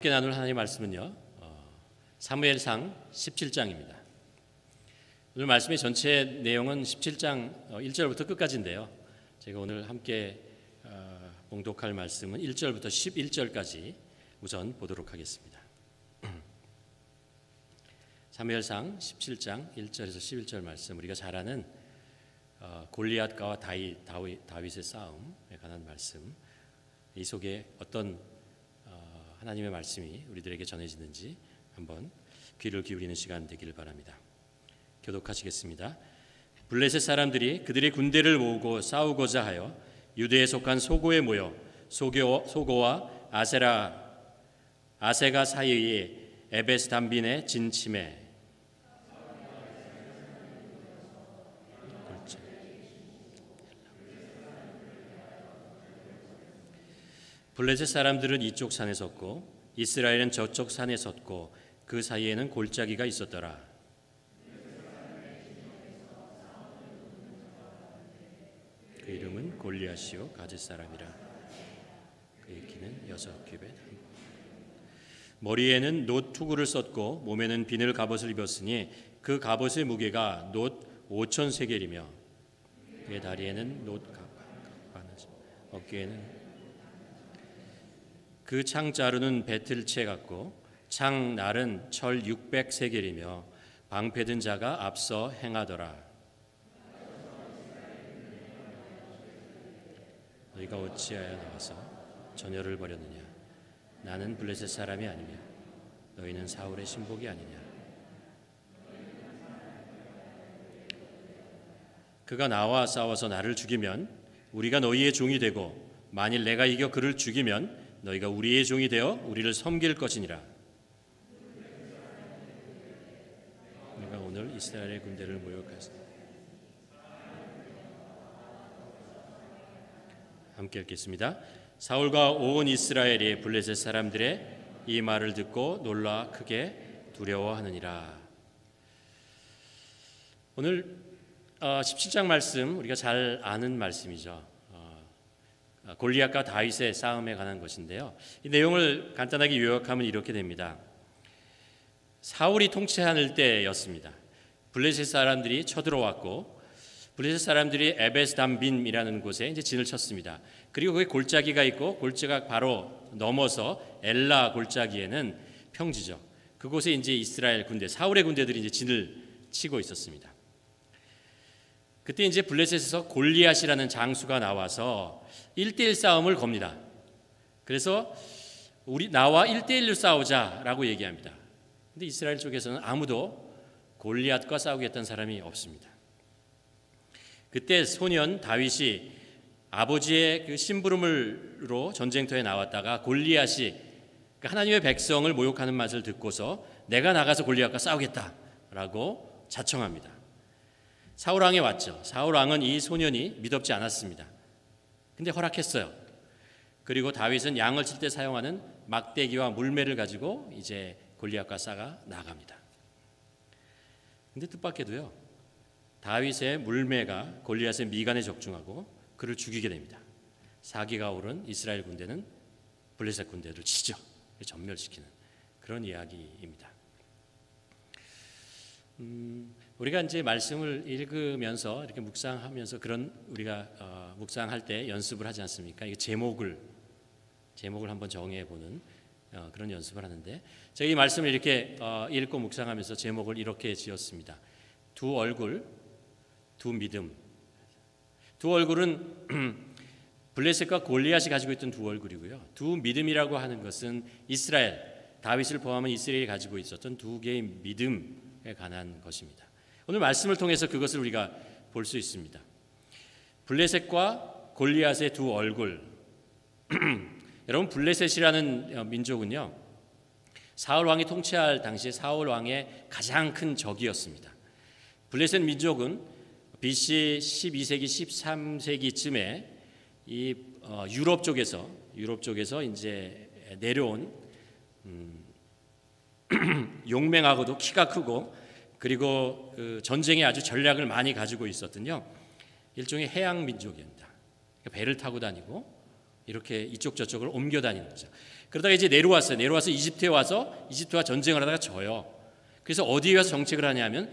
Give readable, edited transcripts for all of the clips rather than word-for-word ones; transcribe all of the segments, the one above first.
함께 나눌 하나님의 말씀은요, 사무엘상 17장입니다. 오늘 말씀의 전체 내용은 17장 1절부터 끝까지인데요. 제가 오늘 함께 봉독할 말씀은 1절부터 11절까지 우선 보도록 하겠습니다. 사무엘상 17장 1절에서 11절 말씀, 우리가 잘 아는 골리앗과 다윗의 싸움에 관한 말씀, 이 속에 어떤 하나님의 말씀이 우리들에게 전해지는지 한번 귀를 기울이는 시간 되기를 바랍니다. 교독하시겠습니다. 블레셋 사람들이 그들의 군대를 모으고 싸우고자 하여 유대에 속한 소고에 모여 소고와 아세가 사이의 에베스 담빈에 진침해 블레셋 사람들은 이쪽 산에 섰고 이스라엘은 저쪽 산에 섰고 그 사이에는 골짜기가 있었더라. 그 이름은 골리앗이요 가젯 사람이라. 그의 키는 6규빗. 머리에는 놋 투구를 썼고 몸에는 비늘 갑옷을 입었으니 그 갑옷의 무게가 놋 5천 세겔이며 그의 다리에는 놋 어깨에는 그 창 자루는 배틀채 같고 창 날은 철 600세겔이며 방패든 자가 앞서 행하더라. 너희가 어찌하여 나와서 전열을 벌였느냐? 나는 블레셋 사람이 아니며 너희는 사울의 신복이 아니냐? 그가 나와 싸워서 나를 죽이면 우리가 너희의 종이 되고 만일 내가 이겨 그를 죽이면 너희가 우리의 종이 되어 우리를 섬길 것이니라. 내가 오늘 이스라엘의 군대를 모욕하였으니 함께 읽겠습니다. 사울과 온 이스라엘이 블레셋 사람들의 이 말을 듣고 놀라 크게 두려워하느니라. 오늘 17장 말씀 우리가 잘 아는 말씀이죠. 골리앗과 다윗의 싸움에 관한 것인데요. 이 내용을 간단하게 요약하면 이렇게 됩니다. 사울이 통치하는 때였습니다. 블레셋 사람들이 쳐들어왔고 블레셋 사람들이 에베스 담빈이라는 곳에 이제 진을 쳤습니다. 그리고 거기 골짜기가 있고 골짜기가 바로 넘어서 엘라 골짜기에는 평지죠. 그곳에 이제 이스라엘 군대, 사울의 군대들이 이제 진을 치고 있었습니다. 그때 이제 블레셋에서 골리앗이라는 장수가 나와서 1대1 싸움을 겁니다. 그래서 나와 1대1로 싸우자라고 얘기합니다. 근데 이스라엘 쪽에서는 아무도 골리앗과 싸우겠다는 사람이 없습니다. 그때 소년 다윗이 아버지의 그 심부름으로 전쟁터에 나왔다가 골리앗이 하나님의 백성을 모욕하는 맛을 듣고서 내가 나가서 골리앗과 싸우겠다라고 자청합니다. 사울왕에 왔죠. 사울왕은 이 소년이 미덥지 않았습니다. 근데 허락했어요. 그리고 다윗은 양을 칠 때 사용하는 막대기와 물매를 가지고 이제 골리앗과 싸가 나갑니다. 근데 뜻밖에도요, 다윗의 물매가 골리앗의 미간에 적중하고 그를 죽이게 됩니다. 사기가 오른 이스라엘 군대는 블레셋 군대를 치죠. 전멸시키는 그런 이야기입니다. 우리가 이제 말씀을 읽으면서 이렇게 묵상하면서 그런 우리가 묵상할 때 연습을 하지 않습니까? 이 제목을 한번 정해보는 그런 연습을 하는데 제가 이 말씀을 이렇게 읽고 묵상하면서 제목을 이렇게 지었습니다. 두 얼굴, 두 믿음. 두 얼굴은 블레셋과 골리앗이 가지고 있던 두 얼굴이고요. 두 믿음이라고 하는 것은 이스라엘, 다윗을 포함한 이스라엘이 가지고 있었던 두 개의 믿음에 관한 것입니다. 오늘 말씀을 통해서 그것을 우리가 볼 수 있습니다. 블레셋과 골리앗의 두 얼굴. 여러분, 블레셋이라는 민족은요, 사울 왕이 통치할 당시 사울 왕의 가장 큰 적이었습니다. 블레셋 민족은 BC 12세기 13세기쯤에 이 유럽 쪽에서 이제 내려온 용맹하고도 키가 크고 그리고 그 전쟁에 아주 전략을 많이 가지고 있었던요, 일종의 해양 민족입니다. 배를 타고 다니고 이렇게 이쪽 저쪽을 옮겨 다니는 거죠. 그러다가 이제 내려와서 이집트에 와서 이집트와 전쟁을 하다가 져요. 그래서 어디에 가서 정착을 하냐면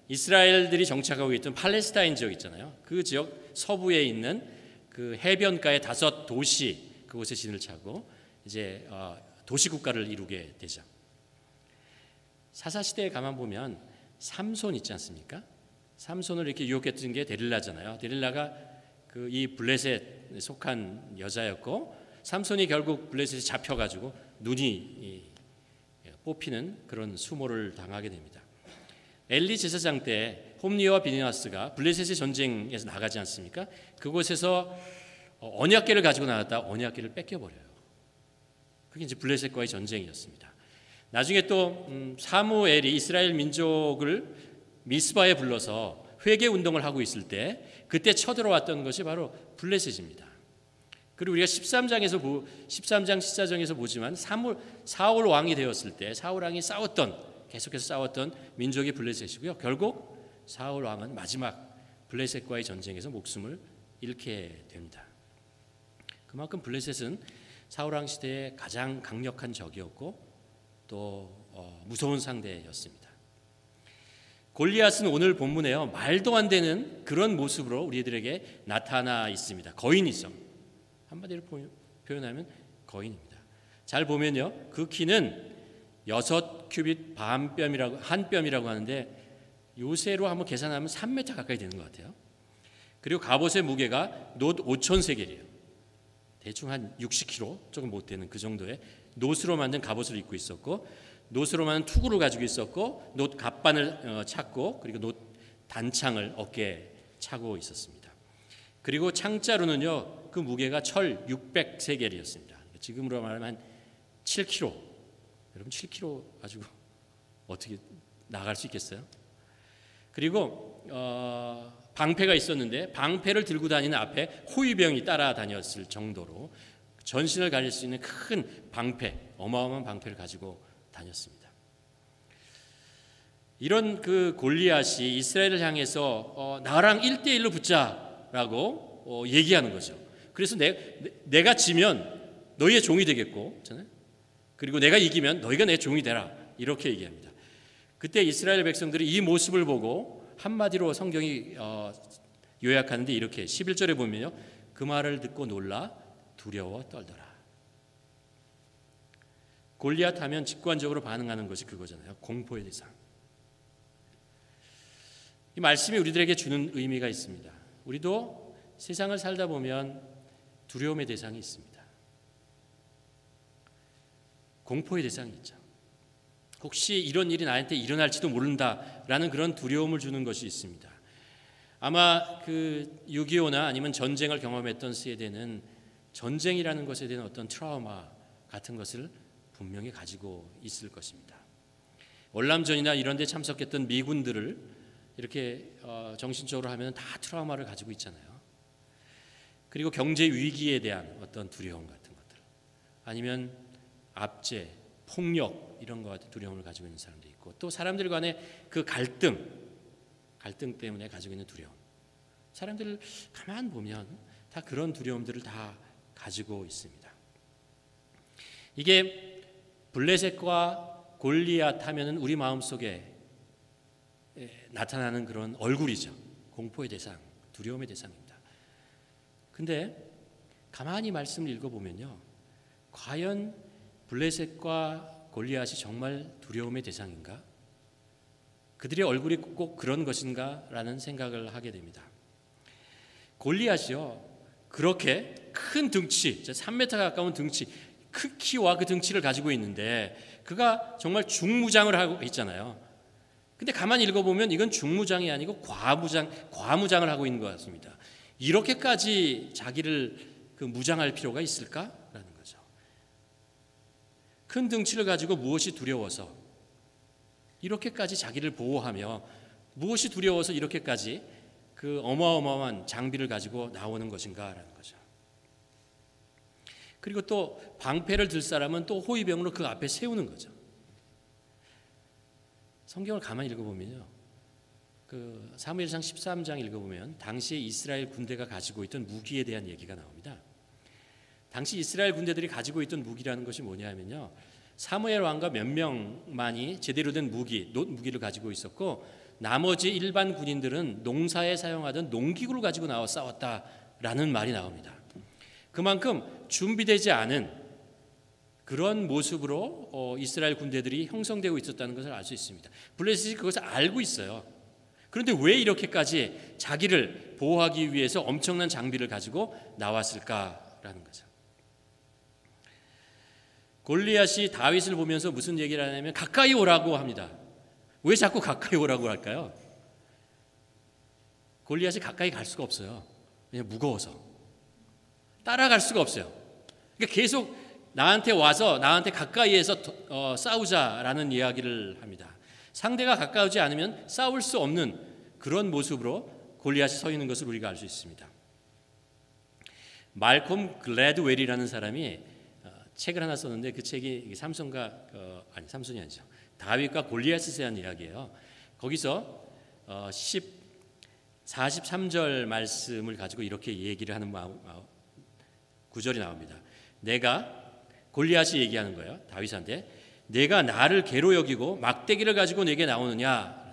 이스라엘들이 정착하고 있던 팔레스타인 지역 있잖아요. 그 지역 서부에 있는 그 해변가의 5도시, 그곳에 진을 차고 이제 도시 국가를 이루게 되죠. 사사시대에 가만 보면 삼손 있지 않습니까? 삼손을 이렇게 유혹했던 게 데릴라잖아요. 데릴라가 그 이 블레셋에 속한 여자였고, 삼손이 결국 블레셋에 잡혀가지고 눈이 뽑히는 그런 수모를 당하게 됩니다. 엘리 제사장 때 홈리와 비느하스가 블레셋의 전쟁에서 나가지 않습니까? 그곳에서 언약궤를 가지고 나갔다 언약궤를 뺏겨버려요. 그게 이제 블레셋과의 전쟁이었습니다. 나중에 또 사무엘이 이스라엘 민족을 미스바에 불러서 회개 운동을 하고 있을 때 그때 쳐들어왔던 것이 바로 블레셋입니다. 그리고 우리가 13장 14장에서 보지만 사울 왕이 되었을 때 사울 왕이 계속해서 싸웠던 민족이 블레셋이고요. 결국 사울 왕은 마지막 블레셋과의 전쟁에서 목숨을 잃게 됩니다. 그만큼 블레셋은 사울 왕 시대의 가장 강력한 적이었고 또 무서운 상대였습니다. 골리앗은 오늘 본문에요, 말도 안 되는 그런 모습으로 우리들에게 나타나 있습니다. 거인이죠. 한마디로 표현하면 거인입니다. 잘 보면요, 그 키는 6규빗 한 뼘이라고 하는데 요새로 한번 계산하면 3m 가까이 되는 것 같아요. 그리고 갑옷의 무게가 놋 5,000세겔이에요. 대충 한 60kg 조금 못 되는 그 정도의 놋으로 만든 갑옷을 입고 있었고, 놋으로 만든 투구를 가지고 있었고, 놋 갑반을 찾고, 그리고 놋 단창을 어깨에 차고 있었습니다. 그리고 창자루는요, 그 무게가 철 600세겔이었습니다. 지금으로 말하면 한 7kg. 여러분 7kg 가지고 어떻게 나갈 수 있겠어요? 그리고 방패가 있었는데 방패를 들고 다니는 앞에 호위병이 따라다녔을 정도로 전신을 가릴 수 있는 큰 방패, 어마어마한 방패를 가지고 다녔습니다. 이런 그 골리앗이 이스라엘을 향해서 나랑 1대1로 붙자라고 얘기하는 거죠. 그래서 내가 지면 너희의 종이 되겠고, 그리고 내가 이기면 너희가 내 종이 되라, 이렇게 얘기합니다. 그때 이스라엘 백성들이 이 모습을 보고 한마디로 성경이 요약하는데 이렇게 11절에 보면요, 그 말을 듣고 놀라 두려워 떨더라. 골리앗 하면 직관적으로 반응하는 것이 그거잖아요. 공포의 대상. 이 말씀이 우리들에게 주는 의미가 있습니다. 우리도 세상을 살다 보면 두려움의 대상이 있습니다. 공포의 대상이 있죠. 혹시 이런 일이 나한테 일어날지도 모른다라는 그런 두려움을 주는 것이 있습니다. 아마 그 6.25나 아니면 전쟁을 경험했던 세대는 전쟁이라는 것에 대한 어떤 트라우마 같은 것을 분명히 가지고 있을 것입니다. 월남전이나 이런 데 참석했던 미군들을 이렇게 정신적으로 하면 다 트라우마를 가지고 있잖아요. 그리고 경제 위기에 대한 어떤 두려움 같은 것들, 아니면 압제, 폭력 이런 것 같은 두려움을 가지고 있는 사람도 있고, 또 사람들 간의 그 갈등 때문에 가지고 있는 두려움, 사람들을 가만 보면 다 그런 두려움들을 다 가지고 있습니다. 이게 블레셋과 골리앗 하면은 우리 마음속에 나타나는 그런 얼굴이죠. 공포의 대상, 두려움의 대상입니다. 근데 가만히 말씀을 읽어보면요, 과연 블레셋과 골리앗이 정말 두려움의 대상인가? 그들의 얼굴이 꼭 그런 것인가? 라는 생각을 하게 됩니다. 골리앗이요, 그렇게 큰 등치, 3m 가까운 등치, 큰 키와 그 등치를 가지고 있는데 그가 정말 중무장을 하고 있잖아요. 근데 가만히 읽어보면 이건 중무장이 아니고 과무장을 하고 있는 것 같습니다. 이렇게까지 자기를 그 무장할 필요가 있을까라는 거죠. 큰 등치를 가지고 무엇이 두려워서 이렇게까지 자기를 보호하며, 무엇이 두려워서 이렇게까지 그 어마어마한 장비를 가지고 나오는 것인가라는 거죠. 그리고 또 방패를 들 사람은 또 호위병으로 그 앞에 세우는 거죠. 성경을 가만히 읽어보면요, 그 사무엘상 13장 읽어보면 당시에 이스라엘 군대가 가지고 있던 무기에 대한 얘기가 나옵니다. 당시 이스라엘 군대들이 가지고 있던 무기라는 것이 뭐냐면요, 사무엘 왕과 몇 명만이 제대로 된 무기를 가지고 있었고, 나머지 일반 군인들은 농사에 사용하던 농기구를 가지고 나와 싸웠다라는 말이 나옵니다. 그만큼 준비되지 않은 그런 모습으로 이스라엘 군대들이 형성되고 있었다는 것을 알 수 있습니다. 블레셋이 그것을 알고 있어요. 그런데 왜 이렇게까지 자기를 보호하기 위해서 엄청난 장비를 가지고 나왔을까라는 거죠. 골리앗이 다윗을 보면서 무슨 얘기를 하냐면 가까이 오라고 합니다. 왜 자꾸 가까이 오라고 할까요? 골리앗이 가까이 갈 수가 없어요. 그냥 무거워서 따라갈 수가 없어요. 그러니까 계속 나한테 와서 나한테 가까이에서 싸우자라는 이야기를 합니다. 상대가 가까우지 않으면 싸울 수 없는 그런 모습으로 골리앗이 서 있는 것을 우리가 알 수 있습니다. 말콤 글래드웰이라는 사람이 책을 하나 썼는데, 그 책이 삼손이 아니죠, 다윗과 골리앗에 대한 이야기예요. 거기서 43절 말씀을 가지고 이렇게 얘기를 하는 구절이 나옵니다. 골리앗이 얘기하는 거예요, 다윗한테. 내가 나를 개로 여기고 막대기를 가지고 내게 나오느냐.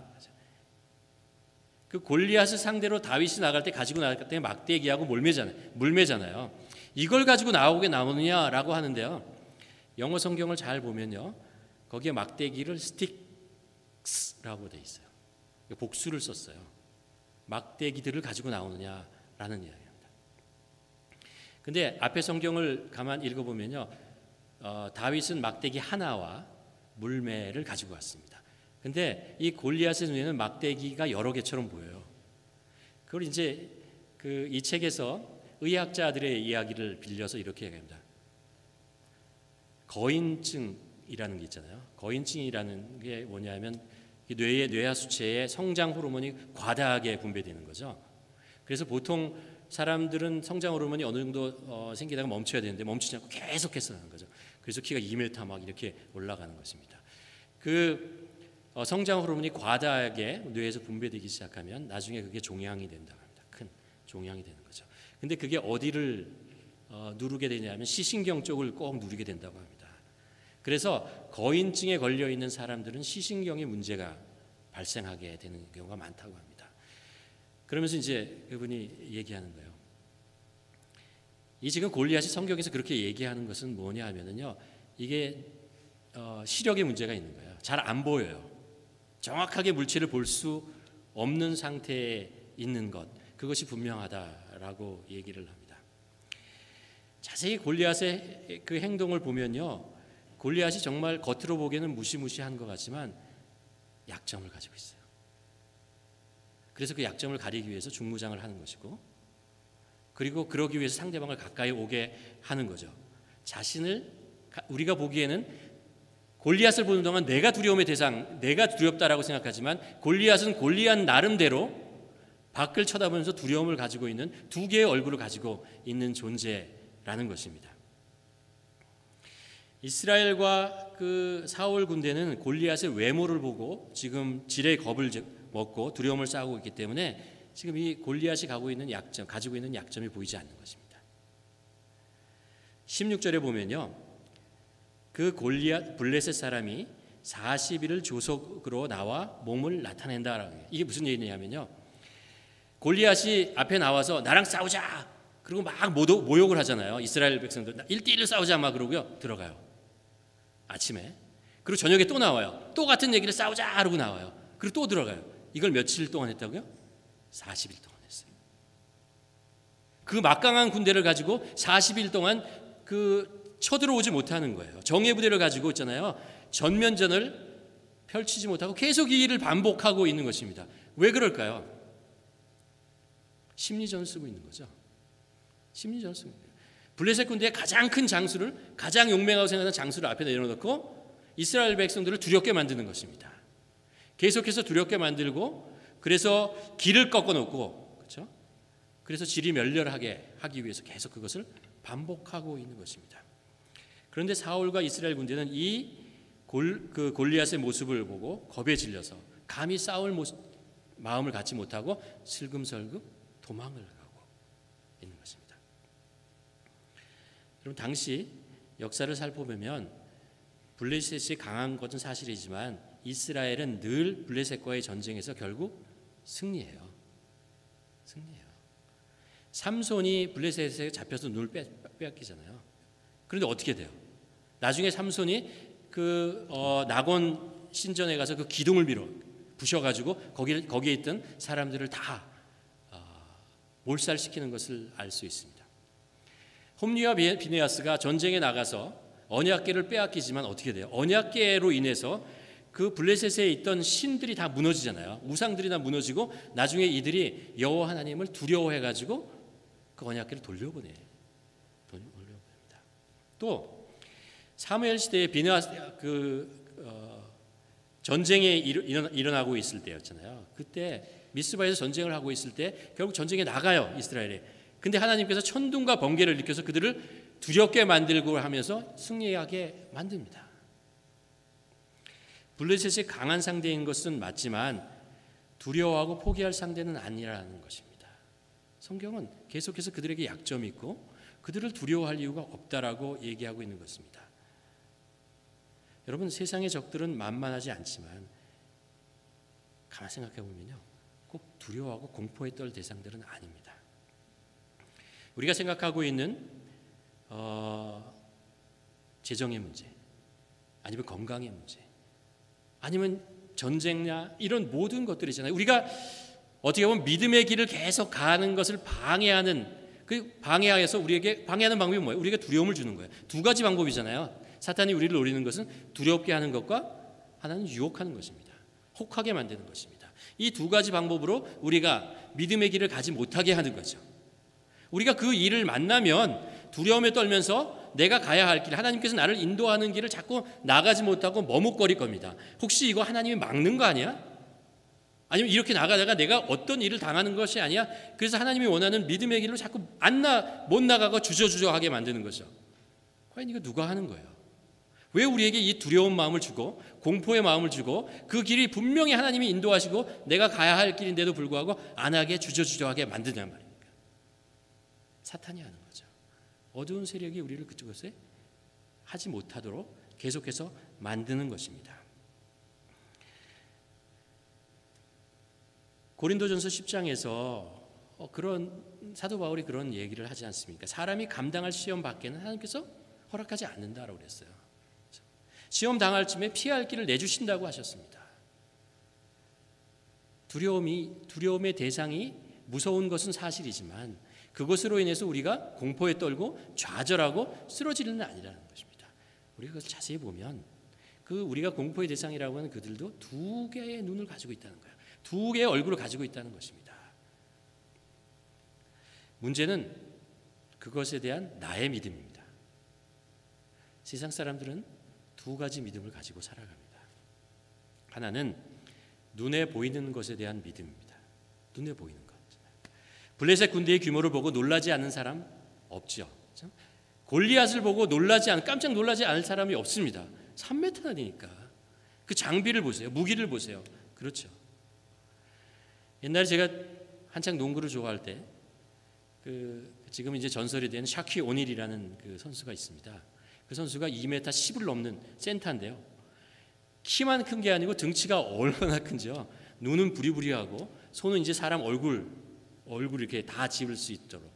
그 골리앗을 상대로 다윗이 나갈 때 가지고 나갈 때 막대기하고 물매잖아요. 이걸 가지고 나오느냐라고 하는데요, 영어 성경을 잘 보면요, 거기에 막대기를 스틱스라고 돼 있어요. 복수를 썼어요. 막대기들을 가지고 나오느냐라는 이야기입니다. 근데 앞에 성경을 가만 읽어보면요, 다윗은 막대기 하나와 물매를 가지고 왔습니다. 근데 이 골리앗의 눈에는 막대기가 여러 개처럼 보여요. 그걸 이제 이 책에서 의학자들의 이야기를 빌려서 이렇게 얘기합니다. 거인증이라는 게 있잖아요. 거인증이라는 게 뭐냐면 뇌의 뇌하수체에 성장 호르몬이 과다하게 분비되는 거죠. 그래서 보통 사람들은 성장 호르몬이 어느 정도 생기다가 멈춰야 되는데 멈추지 않고 계속해서 하는 거죠. 그래서 키가 2m 막 이렇게 올라가는 것입니다. 성장 호르몬이 과다하게 뇌에서 분비되기 시작하면 나중에 그게 종양이 된다고 합니다. 큰 종양이 되는 거죠. 근데 그게 어디를 누르게 되냐면 시신경 쪽을 꼭 누르게 된다고 합니다. 그래서 거인증에 걸려 있는 사람들은 시신경에 문제가 발생하게 되는 경우가 많다고 합니다. 그러면서 이제 그분이 얘기하는 거예요. 이 지금 골리앗이 성경에서 그렇게 얘기하는 것은 뭐냐 하면은요, 이게 시력에 문제가 있는 거예요. 잘 안 보여요. 정확하게 물체를 볼 수 없는 상태에 있는 것, 그것이 분명하다라고 얘기를 합니다. 자세히 골리앗의 그 행동을 보면요, 골리앗이 정말 겉으로 보기에는 무시무시한 것 같지만 약점을 가지고 있어요. 그래서 그 약점을 가리기 위해서 중무장을 하는 것이고, 그리고 그러기 위해서 상대방을 가까이 오게 하는 거죠. 우리가 보기에는 골리앗을 보는 동안 내가 두려움의 대상, 내가 두렵다라고 생각하지만 골리앗은 골리앗 나름대로 밖을 쳐다보면서 두려움을 가지고 있는 두 개의 얼굴을 가지고 있는 존재라는 것입니다. 이스라엘과 그 사울 군대는 골리앗의 외모를 보고 지금 지레 겁을 먹고 두려움을 쌓고 있기 때문에 지금 이 골리앗이 가지고 있는 약점이 보이지 않는 것입니다. 16절에 보면요, 그 블레셋 사람이 40일을 조속으로 나와 몸을 나타낸다라고 해요. 이게 무슨 얘기냐면요, 골리앗이 앞에 나와서 나랑 싸우자 그리고 막 모욕을 하잖아요. 이스라엘 백성들 1대1로 싸우자 막 그러고요, 들어가요. 아침에. 그리고 저녁에 또 나와요. 또 같은 얘기를 싸우자 그러고 나와요. 그리고 또 들어가요. 이걸 며칠 동안 했다고요? 40일 동안 했어요. 그 막강한 군대를 가지고 40일 동안 쳐들어오지 못하는 거예요. 정예 부대를 가지고 있잖아요. 전면전을 펼치지 못하고 계속 이 일을 반복하고 있는 것입니다. 왜 그럴까요? 심리전을 쓰고 있는 거죠. 심리전을 쓰고 있는 거예요. 블레셋 군대의 가장 큰 장수를, 가장 용맹하고 생각하는 장수를 앞에 내려놓고 이스라엘 백성들을 두렵게 만드는 것입니다. 계속해서 두렵게 만들고, 그래서 길을 꺾어놓고, 그렇죠? 그래서 질이 멸렬하게 하기 위해서 계속 그것을 반복하고 있는 것입니다. 그런데 사울과 이스라엘 군대는 이 골리앗의 모습을 보고 겁에 질려서 감히 싸울 마음을 갖지 못하고 슬금슬금 도망을 가고 있는 것입니다. 여러분 당시 역사를 살펴보면 블레셋이 강한 것은 사실이지만 이스라엘은 늘 블레셋과의 전쟁에서 결국 승리해요. 삼손이 블레셋에 잡혀서 눈을 빼앗기잖아요. 그런데 어떻게 돼요? 나중에 삼손이 낙원 신전에 가서 그 기둥을 부셔가지고 거기에 있던 사람들을 다 몰살시키는 것을 알 수 있습니다. 홈리와 비느하스가 전쟁에 나가서 언약궤를 빼앗기지만 어떻게 돼요? 언약궤로 인해서 그 블레셋에 있던 신들이 다 무너지잖아요. 우상들이 다 무너지고 나중에 이들이 여호와 하나님을 두려워해가지고 그 언약궤를 돌려보냅니다. 또 사무엘 시대에 비느하스 전쟁이 일어나고 있을 때였잖아요. 그때 미스바에서 전쟁을 하고 있을 때 결국 전쟁에 나가요, 이스라엘이. 근데 하나님께서 천둥과 번개를 일으켜서 그들을 두렵게 만들고 하면서 승리하게 만듭니다. 블레셋이 강한 상대인 것은 맞지만 두려워하고 포기할 상대는 아니라는 것입니다. 성경은 계속해서 그들에게 약점이 있고 그들을 두려워할 이유가 없다라고 얘기하고 있는 것입니다. 여러분, 세상의 적들은 만만하지 않지만 가만히 생각해 보면요, 꼭 두려워하고 공포에 떨 대상들은 아닙니다. 우리가 생각하고 있는 재정의 문제, 아니면 건강의 문제, 아니면 전쟁이나 이런 모든 것들이 있잖아요. 우리가 어떻게 보면 믿음의 길을 계속 가는 것을 방해해서 우리에게 방해하는 방법이 뭐예요? 우리에게 두려움을 주는 거예요. 두 가지 방법이잖아요. 사탄이 우리를 노리는 것은 두렵게 하는 것과 하나는 유혹하는 것입니다. 혹하게 만드는 것입니다. 이 두 가지 방법으로 우리가 믿음의 길을 가지 못하게 하는 거죠. 우리가 그 일을 만나면 두려움에 떨면서 내가 가야 할 길, 하나님께서 나를 인도하는 길을 자꾸 나가지 못하고 머뭇거릴 겁니다. 혹시 이거 하나님이 막는 거 아니야? 아니면 이렇게 나가다가 내가 어떤 일을 당하는 것이 아니야? 그래서 하나님이 원하는 믿음의 길로 자꾸 못 나가고 주저주저하게 만드는 거죠. 과연 이거 누가 하는 거예요? 왜 우리에게 이 두려운 마음을 주고 공포의 마음을 주고 그 길이 분명히 하나님이 인도하시고 내가 가야 할 길인데도 불구하고 안 하게 주저주저하게 만드냐 말입니까? 사탄이 하는 거죠. 어두운 세력이 우리를 그쪽에 하지 못하도록 계속해서 만드는 것입니다. 고린도전서 10장에서 그런 사도 바울이 그런 얘기를 하지 않습니까? 사람이 감당할 시험 밖에는 하나님께서 허락하지 않는다라고 그랬어요. 시험 당할 쯤에 피할 길을 내주신다고 하셨습니다. 두려움의 대상이 무서운 것은 사실이지만 그것으로 인해서 우리가 공포에 떨고 좌절하고 쓰러지는 아니라는 것입니다. 우리가 그것을 자세히 보면 우리가 공포의 대상이라고 하는 그들도 두 개의 눈을 가지고 있다는 거예요. 두 개의 얼굴을 가지고 있다는 것입니다. 문제는 그것에 대한 나의 믿음입니다. 세상 사람들은 두 가지 믿음을 가지고 살아갑니다. 하나는 눈에 보이는 것에 대한 믿음입니다. 눈에 보이는 것. 블레셋 군대의 규모를 보고 놀라지 않는 사람 없죠. 골리앗을 보고 깜짝 놀라지 않을 사람이 없습니다. 3m나 되니까. 그 장비를 보세요. 무기를 보세요. 그렇죠. 옛날에 제가 한창 농구를 좋아할 때 지금 이제 전설이 된 샤퀴 오닐이라는 그 선수가 있습니다. 그 선수가 2m 10을 넘는 센터인데요. 키만 큰 게 아니고 등치가 얼마나 큰지요. 눈은 부리부리하고 손은 이제 사람 얼굴 이렇게 다 집을 수 있도록,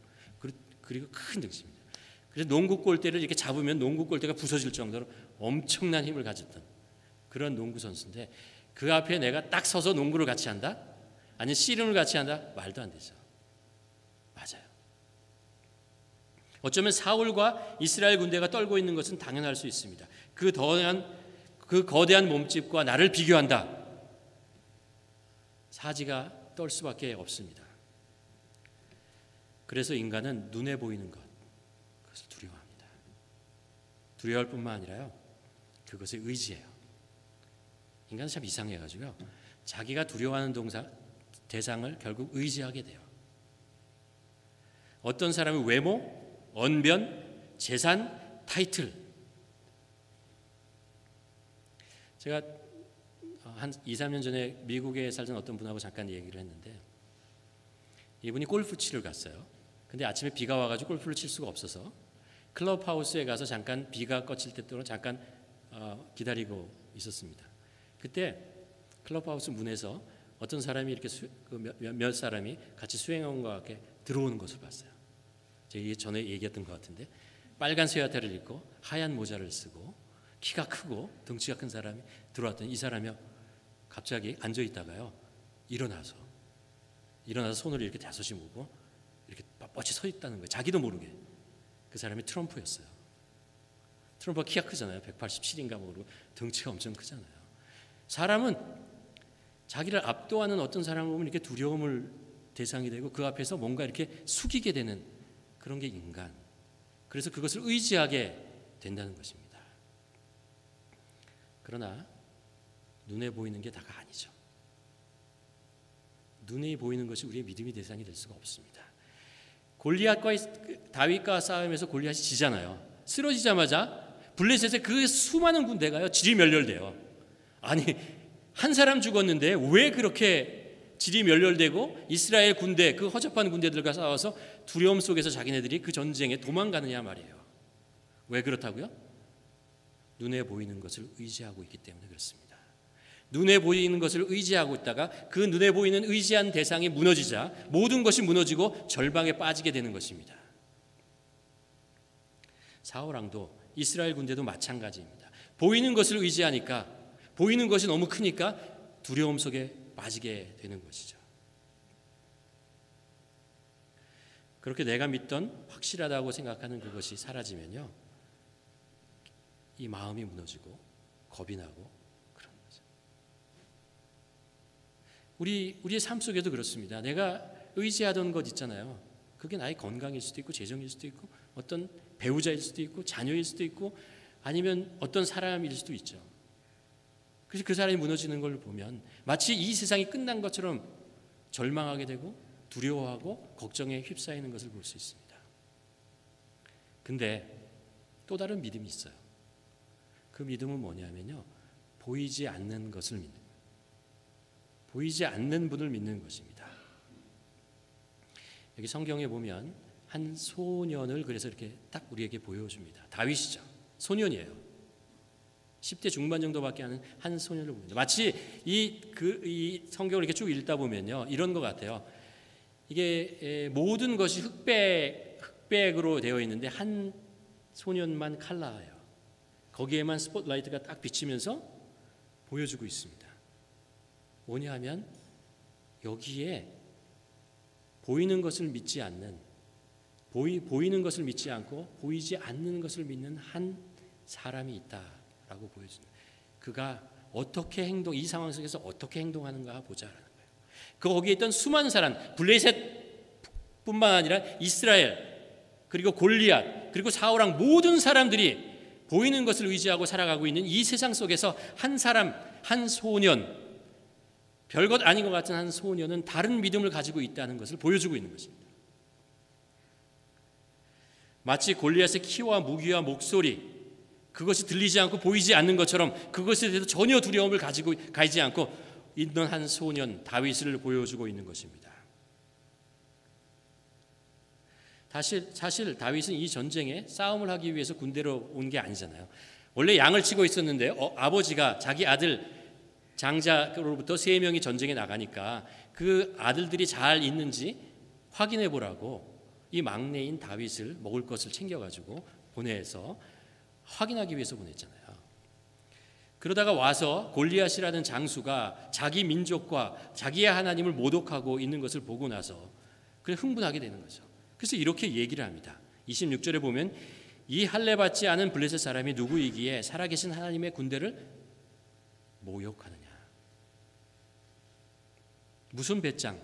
그리고 큰 등치입니다. 그래서 농구 골대를 이렇게 잡으면 농구 골대가 부서질 정도로 엄청난 힘을 가졌던 그런 농구 선수인데 그 앞에 내가 딱 서서 농구를 같이 한다? 아니면 씨름을 같이 한다? 말도 안 되죠. 맞아요. 어쩌면 사울과 이스라엘 군대가 떨고 있는 것은 당연할 수 있습니다. 그 거대한 몸집과 나를 비교한다. 사지가 떨 수밖에 없습니다. 그래서 인간은 눈에 보이는 것, 그것을 두려워합니다. 두려워할 뿐만 아니라요, 그것에 의지해요. 인간은 참 이상해가지고요, 자기가 두려워하는 대상을 결국 의지하게 돼요. 어떤 사람의 외모, 언변, 재산, 타이틀. 제가 한 2, 3년 전에 미국에 살던 어떤 분하고 잠깐 얘기를 했는데 이분이 골프 치러 갔어요. 근데 아침에 비가 와가지고 골프를 칠 수가 없어서 클럽하우스에 가서 잠깐 비가 꺼칠 때 동안 잠깐 기다리고 있었습니다. 그때 클럽하우스 문에서 어떤 사람이 이렇게 몇 사람이 같이 수행원과 함께 들어오는 것을 봤어요. 제가 전에 얘기했던 것 같은데 빨간 쇠화타를 입고 하얀 모자를 쓰고 키가 크고 덩치가 큰 사람이 들어왔더니 이 사람이 갑자기 앉아 있다가요 일어나서 손을 이렇게 다섯이 모으고 이렇게 뻣뻣이 서 있다는 거예요. 자기도 모르게. 그 사람이 트럼프였어요. 트럼프가 키가 크잖아요. 187인가 모르고 덩치가 엄청 크잖아요. 사람은 자기를 압도하는 어떤 사람을 보면 이렇게 두려움을 대상이 되고 그 앞에서 뭔가 이렇게 숙이게 되는 그런 게 인간. 그래서 그것을 의지하게 된다는 것입니다. 그러나 눈에 보이는 게 다가 아니죠. 눈에 보이는 것이 우리의 믿음의 대상이 될 수가 없습니다. 골리앗과 다윗과 싸움에서 골리앗이 지잖아요. 쓰러지자마자 블레셋의 그 수많은 군대가요 지리멸렬돼요. 아니 한 사람 죽었는데 왜 그렇게 지리멸렬되고 이스라엘 군대 그 허접한 군대들과 싸워서 두려움 속에서 자기네들이 그 전쟁에 도망가느냐 말이에요. 왜 그렇다고요? 눈에 보이는 것을 의지하고 있기 때문에 그렇습니다. 눈에 보이는 것을 의지하고 있다가 그 눈에 보이는 의지한 대상이 무너지자 모든 것이 무너지고 절망에 빠지게 되는 것입니다. 사울왕도 이스라엘 군대도 마찬가지입니다. 보이는 것을 의지하니까 보이는 것이 너무 크니까 두려움 속에 빠지게 되는 것이죠. 그렇게 내가 믿던 확실하다고 생각하는 그것이 사라지면요 이 마음이 무너지고 겁이 나고 그런 거죠. 우리의 삶 속에도 그렇습니다. 내가 의지하던 것 있잖아요. 그게 나의 건강일 수도 있고 재정일 수도 있고 어떤 배우자일 수도 있고 자녀일 수도 있고 아니면 어떤 사람일 수도 있죠. 그래서 그 사람이 무너지는 걸 보면 마치 이 세상이 끝난 것처럼 절망하게 되고 두려워하고 걱정에 휩싸이는 것을 볼 수 있습니다. 근데 또 다른 믿음이 있어요. 그 믿음은 뭐냐면요. 보이지 않는 것을 믿는 거예요. 보이지 않는 분을 믿는 것입니다. 여기 성경에 보면 한 소년을 그래서 이렇게 딱 우리에게 보여줍니다. 다윗이죠. 소년이에요. 10대 중반 정도밖에 안 하는 한 소년을 봅니다. 마치 이 성경을 이렇게 쭉 읽다 보면요. 이런 것 같아요. 이게 모든 것이 흑백으로 되어 있는데 한 소년만 칼라예요. 거기에만 스포트라이트가 딱 비치면서 보여주고 있습니다. 뭐냐 하면 여기에 보이는 것을 믿지 않는 보이는 것을 믿지 않고 보이지 않는 것을 믿는 한 사람이 있다라고 보여줍니다. 그가 어떻게 이 상황 속에서 어떻게 행동하는가 보자라는 거예요. 거기에 있던 수많은 사람, 블레셋뿐만 아니라 이스라엘 그리고 골리앗 그리고 사울왕 모든 사람들이 보이는 것을 의지하고 살아가고 있는 이 세상 속에서 한 사람, 한 소년, 별것 아닌 것 같은 한 소년은 다른 믿음을 가지고 있다는 것을 보여주고 있는 것입니다. 마치 골리앗의 키와 무기와 목소리 그것이 들리지 않고 보이지 않는 것처럼 그것에 대해서 전혀 두려움을 가지지 않고 있는 한 소년 다윗을 보여주고 있는 것입니다. 사실 다윗은 이 전쟁에 싸움을 하기 위해서 군대로 온 게 아니잖아요. 원래 양을 치고 있었는데 아버지가 자기 아들 장자로부터 3명이 전쟁에 나가니까 그 아들들이 잘 있는지 확인해 보라고 이 막내인 다윗을 먹을 것을 챙겨가지고 보내서 확인하기 위해서 보냈잖아요. 그러다가 와서 골리앗이라는 장수가 자기 민족과 자기의 하나님을 모독하고 있는 것을 보고 나서 그래 흥분하게 되는 거죠. 그래서 이렇게 얘기를 합니다. 26절에 보면 이 할례 받지 않은 블레셋 사람이 누구이기에 살아계신 하나님의 군대를 모욕하느냐. 무슨 배짱,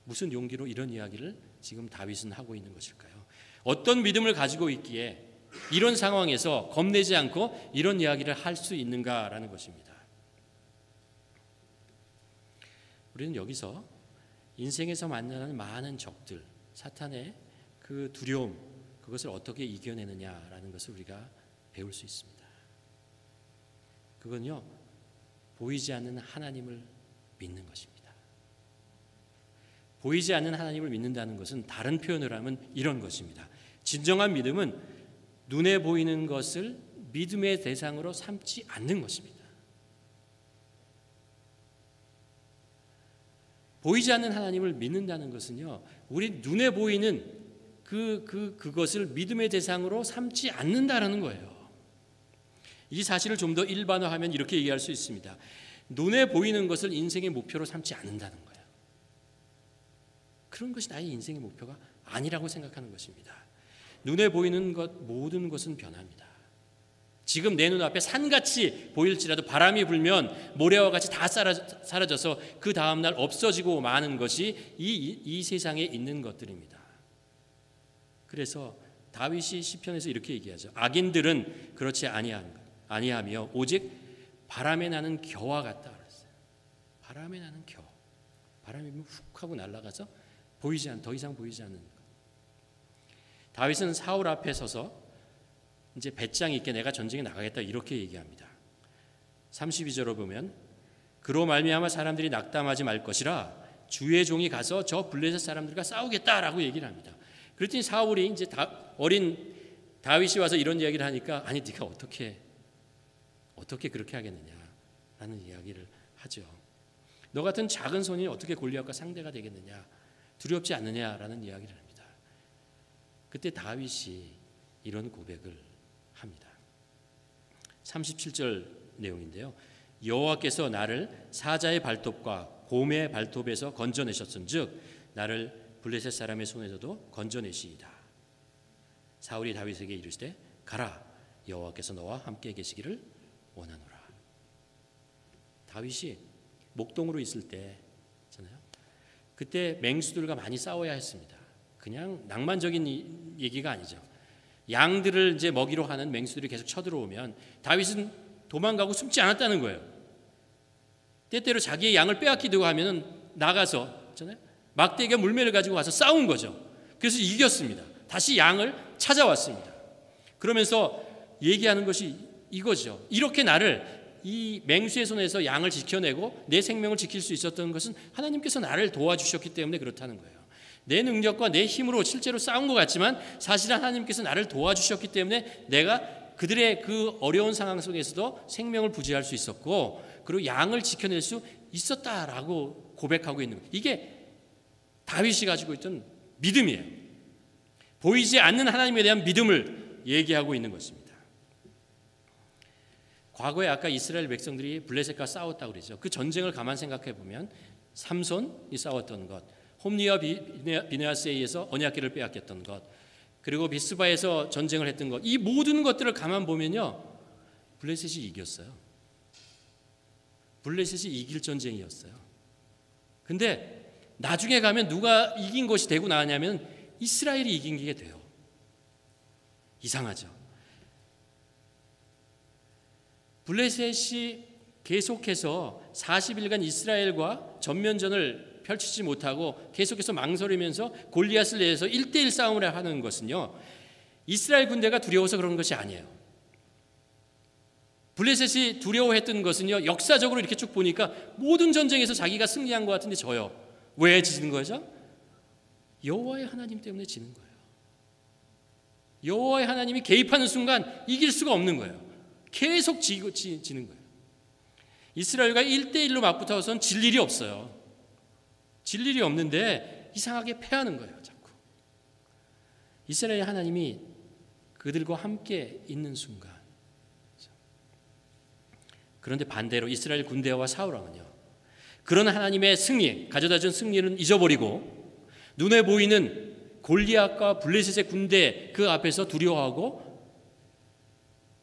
무슨 용기로 이런 이야기를 지금 다윗은 하고 있는 것일까요? 어떤 믿음을 가지고 있기에 이런 상황에서 겁내지 않고 이런 이야기를 할 수 있는가라는 것입니다. 우리는 여기서 인생에서 만나는 많은 적들, 사탄의 그 두려움, 그것을 어떻게 이겨내느냐라는 것을 우리가 배울 수 있습니다. 그건요, 보이지 않는 하나님을 믿는 것입니다. 보이지 않는 하나님을 믿는다는 것은 다른 표현을 하면 이런 것입니다. 진정한 믿음은 눈에 보이는 것을 믿음의 대상으로 삼지 않는 것입니다. 보이지 않는 하나님을 믿는다는 것은요, 우리 눈에 보이는 그것을 믿음의 대상으로 삼지 않는다라는 거예요. 이 사실을 좀 더 일반화하면 이렇게 얘기할 수 있습니다. 눈에 보이는 것을 인생의 목표로 삼지 않는다는 거예요. 그런 것이 나의 인생의 목표가 아니라고 생각하는 것입니다. 눈에 보이는 것 모든 것은 변합니다. 지금 내 눈앞에 산같이 보일지라도 바람이 불면 모래와 같이 다 사라져서 그 다음날 없어지고 마는 것이 이 세상에 있는 것들입니다. 그래서 다윗이 시편에서 이렇게 얘기하죠. 악인들은 그렇지 아니하며 오직 바람에 나는 겨와 같다 그랬어요. 바람에 나는 겨. 바람이 훅 하고 날아가서 더 이상 보이지 않는 것. 다윗은 사울 앞에 서서 이제 배짱 있게 내가 전쟁에 나가겠다 이렇게 얘기합니다. 32절을 보면 그로 말미암아 사람들이 낙담하지 말 것이라 주의 종이 가서 저 블레셋 사람들과 싸우겠다라고 얘기를 합니다. 그랬더니 사울이 이제 어린 다윗이 와서 이런 이야기를 하니까 아니 네가 어떻게 그렇게 하겠느냐라는 이야기를 하죠. 너 같은 작은 손이 어떻게 골리앗과 상대가 되겠느냐, 두렵지 않느냐라는 이야기를 합니다. 그때 다윗이 이런 고백을 합니다. 37절 내용인데요. 여호와께서 나를 사자의 발톱과 곰의 발톱에서 건져내셨은즉 나를 블레셋 사람의 손에서도 건져내시이다. 사울이 다윗에게 이르시되 가라, 여호와께서 너와 함께 계시기를 원하노라. 다윗이 목동으로 있을 때잖아요. 그때 맹수들과 많이 싸워야 했습니다. 그냥 낭만적인 얘기가 아니죠. 양들을 이제 먹이로 하는 맹수들이 계속 쳐들어오면 다윗은 도망가고 숨지 않았다는 거예요. 때때로 자기의 양을 빼앗기려고 하면은 나가서 있잖아요. 막대기와 물매를 가지고 와서 싸운 거죠. 그래서 이겼습니다. 다시 양을 찾아왔습니다. 그러면서 얘기하는 것이 이거죠. 이렇게 나를 이 맹수의 손에서 양을 지켜내고 내 생명을 지킬 수 있었던 것은 하나님께서 나를 도와주셨기 때문에 그렇다는 거예요. 내 능력과 내 힘으로 실제로 싸운 것 같지만 사실은 하나님께서 나를 도와주셨기 때문에 내가 그들의 그 어려운 상황 속에서도 생명을 부지할 수 있었고 그리고 양을 지켜낼 수 있었다라고 고백하고 있는 거예요. 이게 다윗이 가지고 있던 믿음이에요. 보이지 않는 하나님에 대한 믿음을 얘기하고 있는 것입니다. 과거에 아까 이스라엘 백성들이 블레셋과 싸웠다고 그러죠. 그 전쟁을 가만 생각해 보면 삼손이 싸웠던 것, 홈리와 비느하스에 의해서 언약궤를 빼앗겼던 것, 그리고 비스바에서 전쟁을 했던 것, 이 모든 것들을 가만 보면요, 블레셋이 이겼어요. 블레셋이 이길 전쟁이었어요. 근데 나중에 가면 누가 이긴 것이 되고 나왔냐면 이스라엘이 이긴 게 돼요. 이상하죠. 블레셋이 계속해서 40일간 이스라엘과 전면전을 펼치지 못하고 계속해서 망설이면서 골리앗을 내서 1대1 싸움을 하는 것은요, 이스라엘 군대가 두려워서 그런 것이 아니에요. 블레셋이 두려워했던 것은요, 역사적으로 이렇게 쭉 보니까 모든 전쟁에서 자기가 승리한 것 같은데 져요. 왜 지는 거죠? 여호와의 하나님 때문에 지는 거예요. 여호와의 하나님이 개입하는 순간 이길 수가 없는 거예요. 계속 지는 거예요. 이스라엘과 1대1로 맞붙어서는 질 일이 없어요. 질 일이 없는데 이상하게 패하는 거예요. 자꾸. 이스라엘 하나님이 그들과 함께 있는 순간. 그런데 반대로 이스라엘 군대와 사울 왕은요, 그런 하나님의 승리, 가져다준 승리는 잊어버리고 눈에 보이는 골리앗과 블레셋의 군대 그 앞에서 두려워하고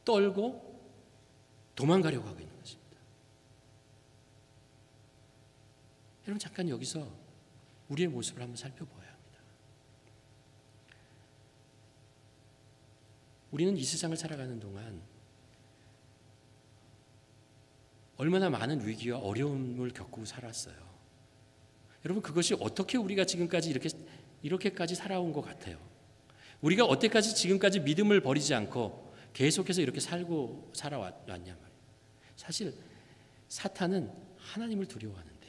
떨고 도망가려고 하고 있는 것입니다. 여러분, 잠깐 여기서 우리의 모습을 한번 살펴봐야 합니다. 우리는 이 세상을 살아가는 동안 얼마나 많은 위기와 어려움을 겪고 살았어요. 여러분, 그것이 어떻게 우리가 지금까지 이렇게까지 살아온 것 같아요. 우리가 어때까지 지금까지 믿음을 버리지 않고 계속해서 이렇게 살아왔냐 말이에요. 사실 사탄은 하나님을 두려워하는데,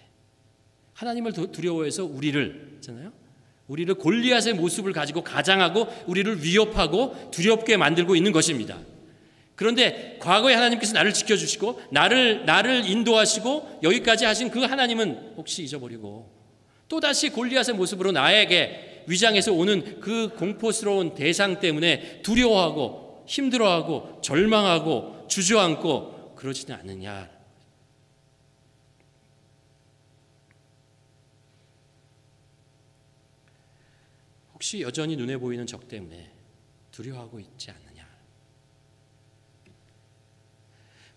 하나님을 두려워해서 우리를 우리를 골리앗의 모습을 가지고 가장하고 우리를 위협하고 두렵게 만들고 있는 것입니다. 그런데 과거에 하나님께서 나를 지켜주시고 나를 인도하시고 여기까지 하신 그 하나님은 혹시 잊어버리고 또다시 골리앗의 모습으로 나에게 위장해서 오는 그 공포스러운 대상 때문에 두려워하고 힘들어하고 절망하고 주저앉고 그러지는 않느냐. 혹시 여전히 눈에 보이는 적 때문에 두려워하고 있지 않느냐.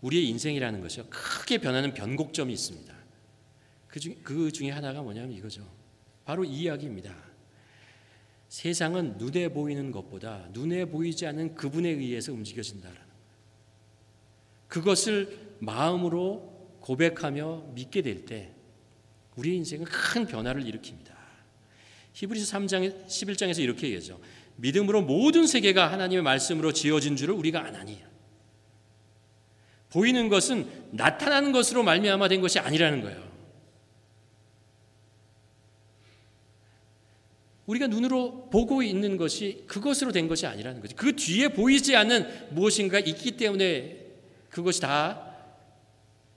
우리의 인생이라는 것이요, 크게 변하는 변곡점이 있습니다. 그 중에 하나가 뭐냐면 이거죠. 바로 이 이야기입니다. 세상은 눈에 보이는 것보다 눈에 보이지 않는 그분에 의해서 움직여진다라는 거예요. 그것을 마음으로 고백하며 믿게 될 때 우리의 인생은 큰 변화를 일으킵니다. 히브리서 3장 11장에서 이렇게 얘기하죠. 믿음으로 모든 세계가 하나님의 말씀으로 지어진 줄을 우리가 아나니. 보이는 것은 나타나는 것으로 말미암아 된 것이 아니라는 거예요. 우리가 눈으로 보고 있는 것이 그것으로 된 것이 아니라는 거죠. 그 뒤에 보이지 않는 무엇인가 있기 때문에 그것이 다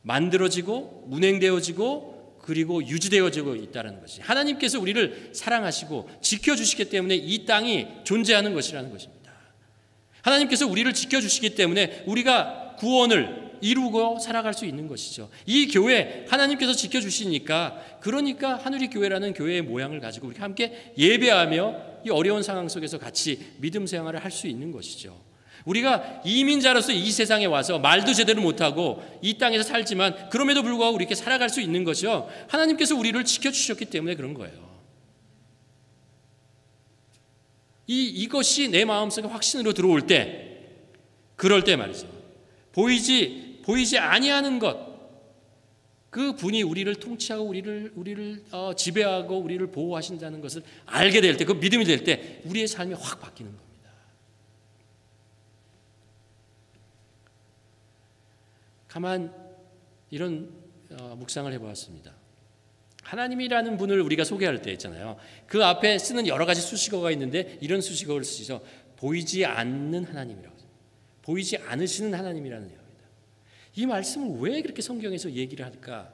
만들어지고 운행되어지고 그리고 유지되어지고 있다는 것이, 하나님께서 우리를 사랑하시고 지켜주시기 때문에 이 땅이 존재하는 것이라는 것입니다. 하나님께서 우리를 지켜주시기 때문에 우리가 구원을 이루고 살아갈 수 있는 것이죠. 이 교회 하나님께서 지켜주시니까, 그러니까 하누리 교회라는 교회의 모양을 가지고 우리 함께 예배하며 이 어려운 상황 속에서 같이 믿음 생활을 할 수 있는 것이죠. 우리가 이민자로서 이 세상에 와서 말도 제대로 못하고 이 땅에서 살지만 그럼에도 불구하고 우리 이렇게 살아갈 수 있는 것이요, 하나님께서 우리를 지켜주셨기 때문에 그런 거예요. 이것이 내 마음속에 확신으로 들어올 때, 그럴 때 말이죠, 보이지 아니하는 것, 그 분이 우리를 통치하고 우리를 지배하고 우리를 보호하신다는 것을 알게 될 때, 그 믿음이 될 때 우리의 삶이 확 바뀌는 겁니다. 가만 이런 묵상을 해보았습니다. 하나님이라는 분을 우리가 소개할 때 있잖아요. 그 앞에 쓰는 여러 가지 수식어가 있는데 이런 수식어를 쓰죠. 보이지 않는 하나님이라고. 보이지 않으시는 하나님이라는 얘기입니다. 이 말씀을 왜 그렇게 성경에서 얘기를 할까?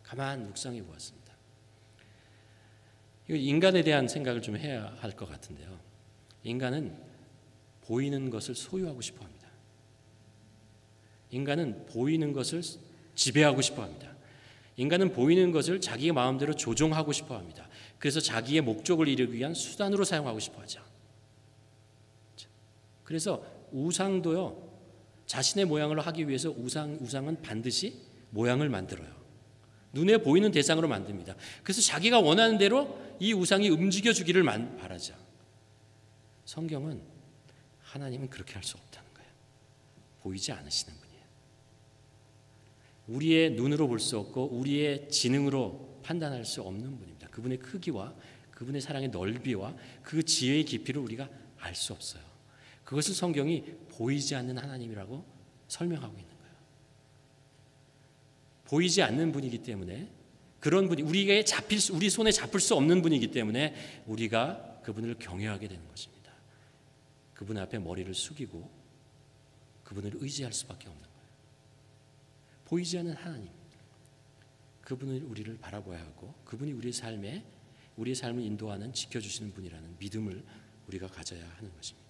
가만 묵상해 보았습니다. 이거 인간에 대한 생각을 좀 해야 할 것 같은데요. 인간은 보이는 것을 소유하고 싶어 합니다. 인간은 보이는 것을 지배하고 싶어 합니다. 인간은 보이는 것을 자기의 마음대로 조종하고 싶어 합니다. 그래서 자기의 목적을 이루기 위한 수단으로 사용하고 싶어 하죠. 그래서 우상도요, 자신의 모양을 하기 위해서 우상은 반드시 모양을 만들어요. 눈에 보이는 대상으로 만듭니다. 그래서 자기가 원하는 대로 이 우상이 움직여주기를 바라죠. 성경은 하나님은 그렇게 할 수 없다는 거예요. 보이지 않으시는 분이에요. 우리의 눈으로 볼 수 없고 우리의 지능으로 판단할 수 없는 분입니다. 그분의 크기와 그분의 사랑의 넓이와 그 지혜의 깊이를 우리가 알 수 없어요. 그것을 성경이 보이지 않는 하나님이라고 설명하고 있는 거예요. 보이지 않는 분이기 때문에, 그런 분이 우리 손에 잡힐 수 없는 분이기 때문에 우리가 그분을 경외하게 되는 것입니다. 그분 앞에 머리를 숙이고 그분을 의지할 수밖에 없는 거예요. 보이지 않는 하나님, 그분을 우리를 바라봐야 하고 그분이 우리의 삶을 인도하는, 지켜주시는 분이라는 믿음을 우리가 가져야 하는 것입니다.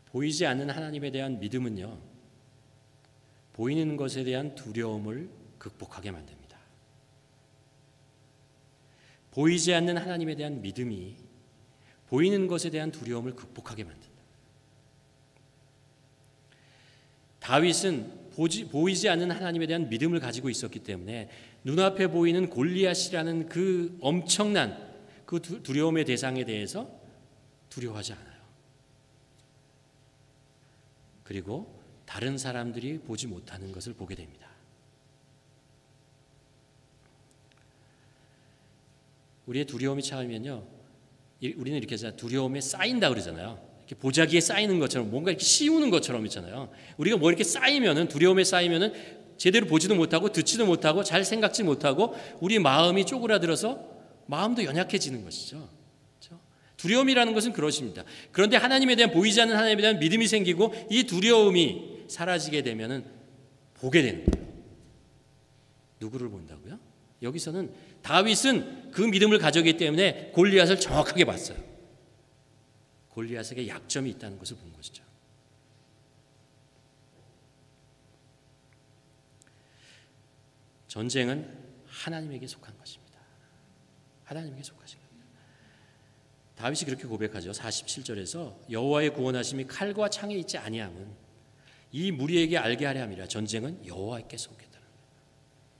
보이지 않는 하나님에 대한 믿음은요, 보이는 것에 대한 두려움을 극복하게 만듭니다. 보이지 않는 하나님에 대한 믿음이 보이는 것에 대한 두려움을 극복하게 만든다. 다윗은 보이지 않는 하나님에 대한 믿음을 가지고 있었기 때문에 눈앞에 보이는 골리앗이라는 그 엄청난 그 두려움의 대상에 대해서 두려워하지 않아요. 그리고 다른 사람들이 보지 못하는 것을 보게 됩니다. 우리의 두려움이 차오면요, 우리는 이렇게 해서 두려움에 쌓인다 그러잖아요. 이렇게 보자기에 쌓이는 것처럼, 뭔가 이렇게 씌우는 것처럼 있잖아요. 우리가 뭐 이렇게 쌓이면은, 두려움에 쌓이면은 제대로 보지도 못하고 듣지도 못하고 잘 생각지 못하고 우리 마음이 쪼그라들어서 마음도 연약해지는 것이죠. 그렇죠? 두려움이라는 것은 그것입니다. 그런데 하나님에 대한 보이지 않는 하나님에 대한 믿음이 생기고 이 두려움이 사라지게 되면은 보게 되는 거예요. 누구를 본다고요? 여기서는 다윗은 그 믿음을 가졌기 때문에 골리앗을 정확하게 봤어요. 골리앗에게 약점이 있다는 것을 본 것이죠. 전쟁은 하나님에게 속한 것입니다. 하나님에게 속하신 겁니다. 다윗이 그렇게 고백하죠. 47절에서 여호와의 구원하심이 칼과 창에 있지 아니함은 이 무리에게 알게 하려 함이라. 전쟁은 여호와께 속했다는 거예요.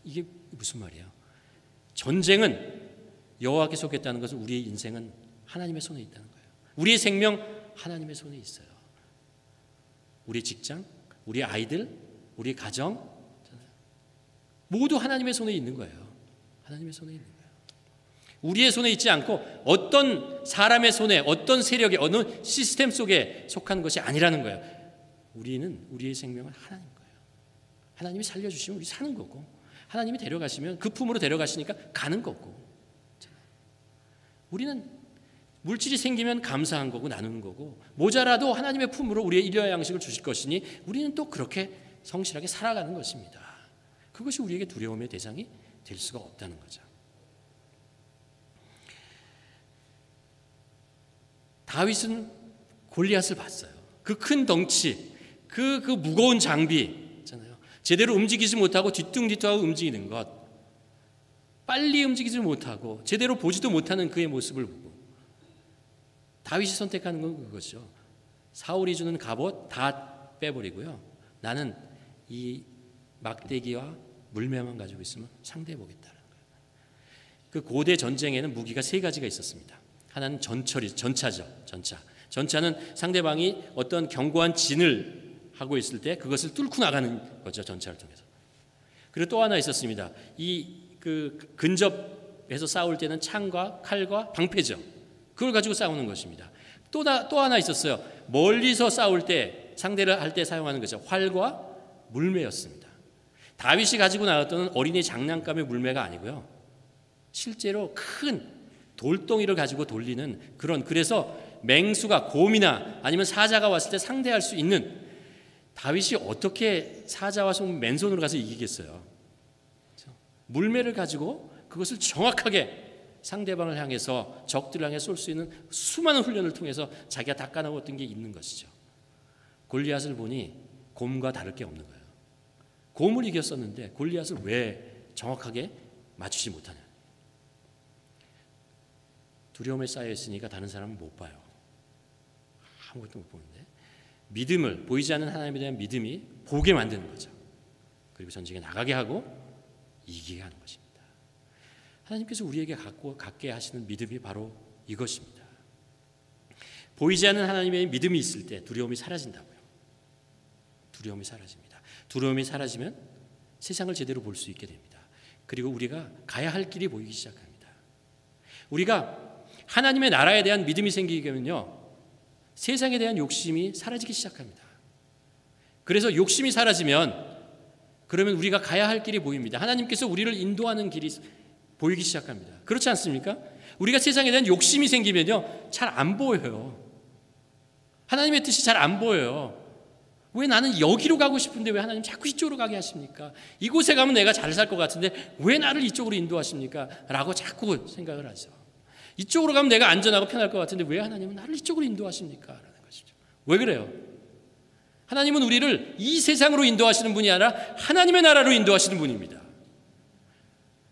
이게 무슨 말이에요? 전쟁은 여호와께 속했다는 것은 우리의 인생은 하나님의 손에 있다는 거예요. 우리의 생명 하나님의 손에 있어요. 우리 직장, 우리 아이들, 우리 가정 모두 하나님의 손에 있는 거예요. 하나님의 손에 있는 거예요. 우리의 손에 있지 않고 어떤 사람의 손에, 어떤 세력에, 어느 시스템 속에 속한 것이 아니라는 거예요. 우리는 우리의 생명은 하나님 거예요. 하나님이 살려주시면 우리 사는 거고, 하나님이 데려가시면 그 품으로 데려가시니까 가는 거고. 우리는 물질이 생기면 감사한 거고 나누는 거고, 모자라도 하나님의 품으로 우리의 일여의 양식을 주실 것이니 우리는 또 그렇게 성실하게 살아가는 것입니다. 그것이 우리에게 두려움의 대상이 될 수가 없다는 거죠. 다윗은 골리앗을 봤어요. 그 큰 덩치, 그 무거운 장비 있잖아요. 제대로 움직이지 못하고 뒤뚱뒤뚱하고 움직이는 것, 빨리 움직이지 못하고 제대로 보지도 못하는 그의 모습을 보고 다윗이 선택하는 건 그거죠. 사울이 주는 갑옷 다 빼버리고요. 나는 이 막대기와 물매만 가지고 있으면 상대해 보겠다는 거예요. 그 고대 전쟁에는 무기가 세 가지가 있었습니다. 하나는 전차죠. 전차는 상대방이 어떤 견고한 진을 하고 있을 때 그것을 뚫고 나가는 거죠. 전차를 통해서. 그리고 또 하나 있었습니다. 근접해서 싸울 때는 창과 칼과 방패죠. 그걸 가지고 싸우는 것입니다. 또 하나 있었어요. 멀리서 싸울 때 상대를 할 때 사용하는 것이죠. 활과 물매였습니다. 다윗이 가지고 나왔던 어린이 장난감의 물매가 아니고요. 실제로 큰 돌덩이를 가지고 돌리는 그래서 맹수가 곰이나 아니면 사자가 왔을 때 상대할 수 있는, 다윗이 어떻게 사자와 맨손으로 가서 이기겠어요? 그렇죠? 물매를 가지고 그것을 정확하게 상대방을 향해서 적들을 향해 쏠 수 있는 수많은 훈련을 통해서 자기가 닦아나왔던 게 있는 것이죠. 골리앗을 보니 곰과 다를 게 없는 거예요. 곰을 이겼었는데 골리앗을 왜 정확하게 맞추지 못하냐? 두려움에 쌓여 있으니까 다른 사람은 못 봐요. 아무것도 못 보는데 믿음을, 보이지 않는 하나님에 대한 믿음이 보게 만드는 거죠. 그리고 전쟁에 나가게 하고 이기게 하는 것입니다. 하나님께서 우리에게 갖게 하시는 믿음이 바로 이것입니다. 보이지 않는 하나님의 믿음이 있을 때 두려움이 사라진다고요. 두려움이 사라집니다. 두려움이 사라지면 세상을 제대로 볼 수 있게 됩니다. 그리고 우리가 가야 할 길이 보이기 시작합니다. 우리가 하나님의 나라에 대한 믿음이 생기게 되면요, 세상에 대한 욕심이 사라지기 시작합니다. 그래서 욕심이 사라지면 그러면 우리가 가야 할 길이 보입니다. 하나님께서 우리를 인도하는 길이 보이기 시작합니다. 그렇지 않습니까? 우리가 세상에 대한 욕심이 생기면요, 잘 안 보여요. 하나님의 뜻이 잘 안 보여요. 왜 나는 여기로 가고 싶은데 왜 하나님 자꾸 이쪽으로 가게 하십니까? 이곳에 가면 내가 잘 살 것 같은데 왜 나를 이쪽으로 인도하십니까? 라고 자꾸 생각을 하죠. 이쪽으로 가면 내가 안전하고 편할 것 같은데 왜 하나님은 나를 이쪽으로 인도하십니까? 라는 것이죠. 왜 그래요? 하나님은 우리를 이 세상으로 인도하시는 분이 아니라 하나님의 나라로 인도하시는 분입니다.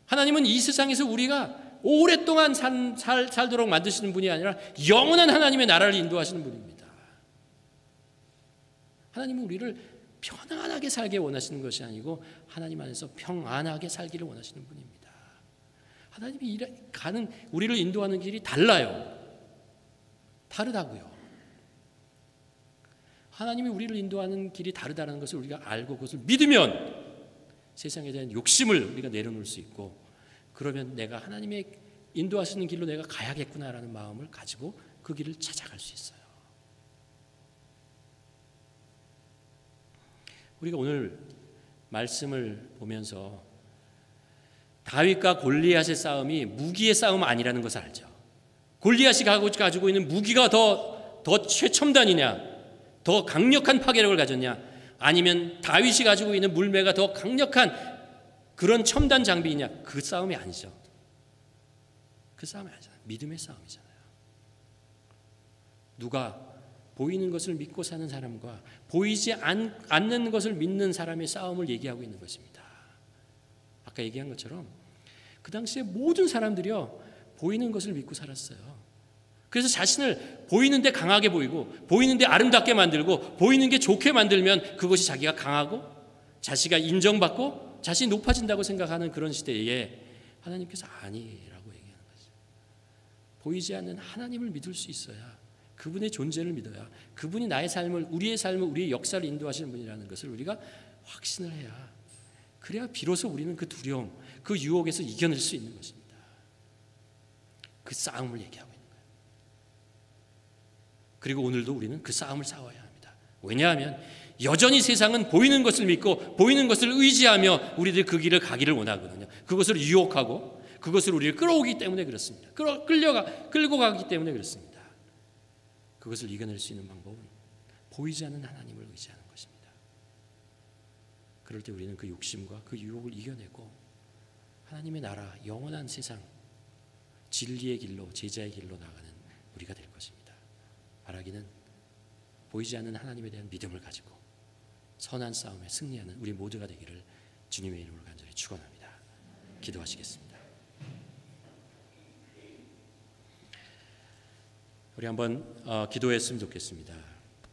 하나님은 이 세상에서 우리가 오랫동안 살도록 만드시는 분이 아니라 영원한 하나님의 나라를 인도하시는 분입니다. 하나님은 우리를 편안하게 살게 원하시는 것이 아니고 하나님 안에서 평안하게 살기를 원하시는 분입니다. 하나님이 가는, 우리를 인도하는 길이 달라요. 다르다고요. 하나님이 우리를 인도하는 길이 다르다는 것을 우리가 알고 그것을 믿으면 세상에 대한 욕심을 우리가 내려놓을 수 있고, 그러면 내가 하나님의 인도하시는 길로 내가 가야겠구나라는 마음을 가지고 그 길을 찾아갈 수 있어요. 우리가 오늘 말씀을 보면서 다윗과 골리앗의 싸움이 무기의 싸움 아니라는 것을 알죠. 골리앗이 가지고 있는 무기가 더 최첨단이냐, 더 강력한 파괴력을 가졌냐, 아니면 다윗이 가지고 있는 물매가 더 강력한 그런 첨단 장비이냐, 그 싸움이 아니죠. 그 싸움이 아니잖아요. 믿음의 싸움이잖아요. 누가 보이는 것을 믿고 사는 사람과 보이지 않는 것을 믿는 사람의 싸움을 얘기하고 있는 것입니다. 아까 얘기한 것처럼 그 당시에 모든 사람들이요, 보이는 것을 믿고 살았어요. 그래서 자신을 보이는데 강하게 보이고, 보이는데 아름답게 만들고, 보이는 게 좋게 만들면 그것이 자기가 강하고 자기가 인정받고 자신이 높아진다고 생각하는 그런 시대에 하나님께서 아니라고 얘기하는 거죠. 보이지 않는 하나님을 믿을 수 있어야, 그분의 존재를 믿어야, 그분이 나의 삶을, 우리의 삶을, 우리의 역사를 인도하시는 분이라는 것을 우리가 확신을 해야, 그래야 비로소 우리는 그 두려움, 그 유혹에서 이겨낼 수 있는 것입니다. 그 싸움을 얘기하고 있는 거예요. 그리고 오늘도 우리는 그 싸움을 싸워야 합니다. 왜냐하면 여전히 세상은 보이는 것을 믿고 보이는 것을 의지하며 우리들이 그 길을 가기를 원하거든요. 그것을 유혹하고 그것을 우리를 끌어오기 때문에 그렇습니다. 끌고 가기 때문에 그렇습니다. 그것을 이겨낼 수 있는 방법은 보이지 않는 하나님을 의지하는 것입니다. 그럴 때 우리는 그 욕심과 그 유혹을 이겨내고 하나님의 나라, 영원한 세상, 진리의 길로, 제자의 길로 나가는 우리가 될 것입니다. 바라기는 보이지 않는 하나님에 대한 믿음을 가지고 선한 싸움에 승리하는 우리 모두가 되기를 주님의 이름으로 간절히 축원합니다. 기도하시겠습니다. 우리 한번 기도했으면 좋겠습니다.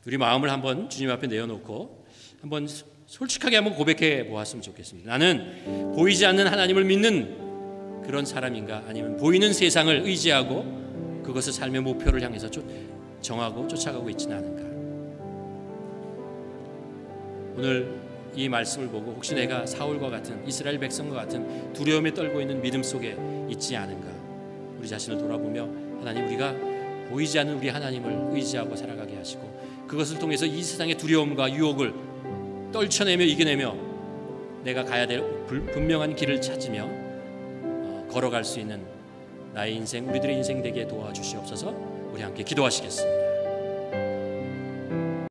우리 마음을 한번 주님 앞에 내어놓고 한번 솔직하게 한번 고백해 보았으면 좋겠습니다. 나는 보이지 않는 하나님을 믿는 그런 사람인가, 아니면 보이는 세상을 의지하고 그것을 삶의 목표를 향해서 정하고 쫓아가고 있지는 않은가. 오늘 이 말씀을 보고 혹시 내가 사울과 같은, 이스라엘 백성과 같은 두려움에 떨고 있는 믿음 속에 있지 않은가, 우리 자신을 돌아보며 하나님, 우리가 보이지 않는 우리 하나님을 의지하고 살아가게 하시고 그것을 통해서 이 세상의 두려움과 유혹을 떨쳐내며 이겨내며 내가 가야 될 분명한 길을 찾으며 걸어갈 수 있는 나의 인생, 우리들의 인생 되게 도와주시옵소서. 우리 함께 기도하시겠습니다.